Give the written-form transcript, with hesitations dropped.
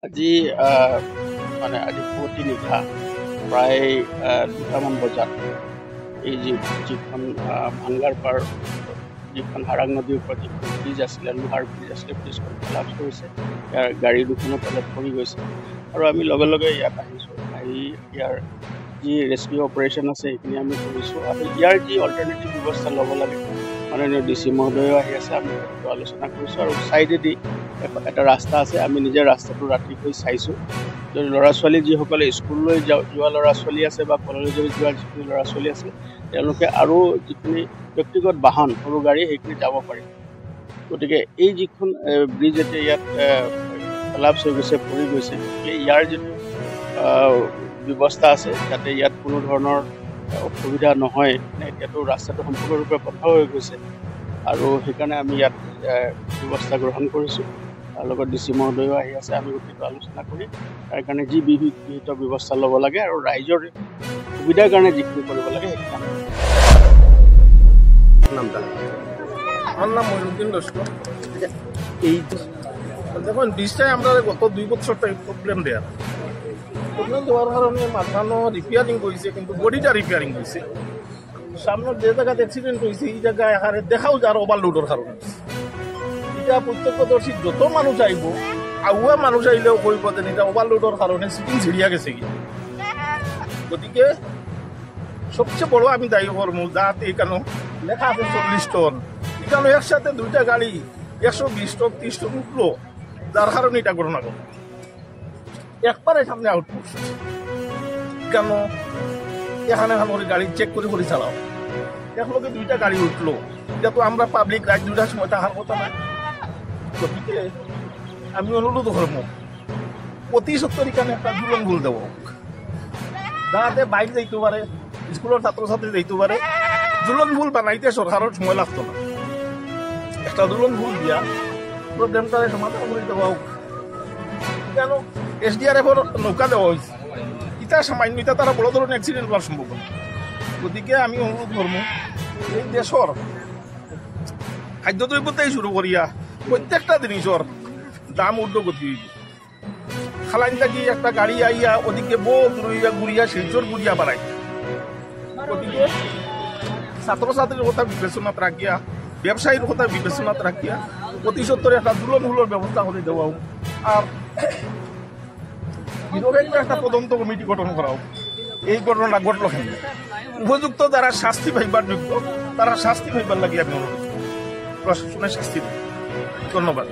আজি মানে আজি পুৱতি নিশা প্ৰায় 2টামান বজাত এই যিখন ভাঙ্গাৰ পাৰ যিখন হাৰাং নদীৰ ওপৰত যিখন ব্ৰিজ আছিলে, লোহাৰ ব্ৰিজ আছিলে, ব্ৰিজখন কলাপছ কৰিছে। ইয়াৰ গাড়ী দুখনৰ তলত পৰি গৈছে আৰু আমি লগে লগে ইয়াত আহিছোঁ। আহি ইয়াৰ যি ৰেস্কিউ অপাৰেশ্যন আছে সেইখিনি আমি কৰিছোঁ আৰু ইয়াৰ যি অল্টাৰনেটিভ ব্যৱস্থা ল'ব লাগে মাননীয় DC মহোদয়ো আহি আছে, আমি সেইটো আলোচনা কৰিছোঁ। আৰু ছাইডেদি এটা ৰাস্তা আছে, আমি নিজে ৰাস্তাটো ৰাতি গৈ চাইছোঁ। যদি ল'ৰা ছোৱালী যিসকলে স্কুললৈ যোৱা ল'ৰা ছোৱালী আছে বা কলেজলৈ যোৱা যিখিনি ল'ৰা ছোৱালী আছে, তেওঁলোকে আৰু যিখিনি ব্যক্তিগত বাহন সৰু গাড়ী সেইখিনি যাব পাৰিব। গতিকে এই যিখন ব্ৰিজ এতিয়া ইয়াত কলাপছ হৈ গৈছে, পৰি গৈছে, গতিকে ইয়াৰ যিটো ব্যৱস্থা আছে যাতে ইয়াত কোনো ধৰণৰ অসুবিধা নহয়, এতিয়াতো ৰাস্তাটো সম্পূৰ্ণৰূপে বন্ধ হৈ গৈছে আৰু সেইকাৰণে আমি ইয়াত ব্যৱস্থা গ্ৰহণ কৰিছোঁ। তাৰ লগত DC মহোদয়ো আহি আছে, আমি গোটেইটো আলোচনা কৰি তাৰ কাৰণে যি বিহিত ব্যৱস্থা ল'ব লাগে আৰু ৰাইজৰ সুবিধাৰ কাৰণে যিখিনি কৰিব লাগে সেইখিনি আমি আমার নাম মহিউদ্দিন লস্কর। এই দেখুন ব্রিজটাই আমরা গত 2 বছর প্রবলেম দেওয়ার কারণে মাঝখানো রিপেয়ারিং করেছে, কিন্তু বডিটা রিপেয়ারিং করেছে। সামনে যে জায়গাতে অ্যাক্সিডেন্ট হয়েছে এই জায়গায় এখানে দেখাও যার ওভারলোডের কারণে। এটা প্রত্যক্ষদর্শী যত মানুষ আইব, আগুয়া মানুষ আইলেও কইব যে এটা ওভারলোডের কারণে সিটিং ছিড়িয়া গেছে কি। গতিকে সবচেয়ে বড় আমি দায়ী করবো যাতে এখানে লেখা আছে 40 টন, এখানে একসাথে দুইটা গাড়ি 120 টন 30 টন উঠলো, যার কারণে এটা ঘটনা ঘটে। একবারে সামনে আউটপোস্ট কেন এখানে আমার গাড়ি চেক করে চালাও, একলগে দুইটা গাড়ি উঠলো, এটা তো আমরা পাবলিক রাত 2টার সময় থাকার কথা না। গতিকে আমি অনুরোধ করবো প্রতি সপ্তাহে এখানে একটা দুলন ভুল দেবো, যাতে বাইক যাইতে পারে, স্কুলের ছাত্রছাত্রী যাইতে পারে। দুলন ভুল বানাইতে সরকারের সময় লাগতো না, একটা দুলন ভুল দিয়া প্রবলেমটা সমাধান করে দেওয়া হোক। কেন SDRF নৌকা দেওয়া হয়েছে, ইটা সামান্য ইটা তারা বড় ধরনের অ্যাক্সিডেন্ট হওয়ার সম্ভাবনা। গতিকে আমি অনুরোধ করবো এই দেশর খাদ্যদ্রব্যতেই শুরু করিয়া প্রত্যেকটা জিনিসের দাম ঊর্ধ্বগতি হইব। খালাইন থাকি একটা গাড়ি আইয়া ওদিকে বহুত রইয়া ঘুরিয়া শিলচর ঘুরিয়া বাড়াই। গতিকে ছাত্রছাত্রীর কথা বিবেচনাত রাখিয়া, ব্যবসায়ীর কথা বিবেচনাত রাখিয়া প্রতি সত্তরে একটা দুলনমূলক ব্যবস্থা করে দেওয়া হোক। আর নিরপেক্ষ একটা তদন্ত কমিটি গঠন করা হোক। এই ঘটনা ঘটল কেন, উপযুক্ত যারা শাস্তি পাইবার যোগ্য তারা শাস্তি পাইবার লাগে আমি অনুরোধ, প্রশাসনের শাস্তি। ধন্যবাদ।